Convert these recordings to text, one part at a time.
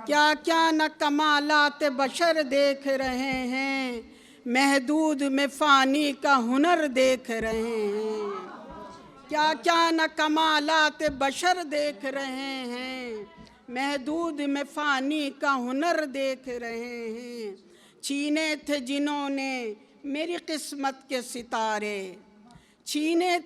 क्या क्या न कमालात बशर देख रहे हैं, महदूद में फ़ानी का हुनर देख रहे हैं। क्या क्या न कमालात बशर देख रहे हैं, महदूद में फ़ानी का हुनर देख रहे हैं। छीने थे जिन्होंने मेरी किस्मत के सितारे, छीने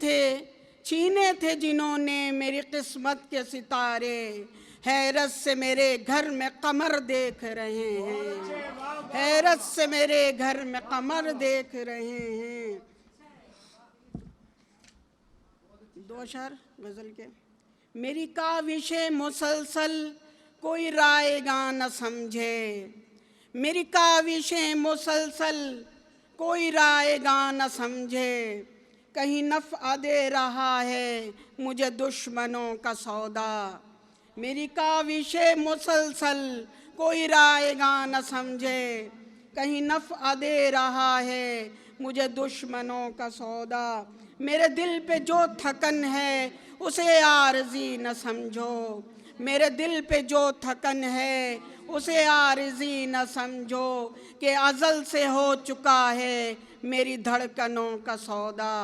थे जिन्होंने मेरी किस्मत के सितारे, हैरत से मेरे घर में कमर देख रहे हैं, हैरत से मेरे घर में कमर देख रहे हैं। दो शेर गज़ल के। मेरी काविशें मुसलसल कोई रायगा न समझे, मेरी काविशें मुसलसल कोई रायगा न समझे, कहीं नफ़ा दे रहा है मुझे दुश्मनों का सौदा। मेरी काविशें मुसलसल कोई रायगा न समझे, कहीं नफ़ा दे रहा है मुझे दुश्मनों का सौदा। मेरे दिल पे जो थकन है उसे आरज़ी न समझो, मेरे दिल पे जो थकन है उसे आरज़ी न समझो, कि अज़ल से हो चुका है मेरी धड़कनों का सौदा।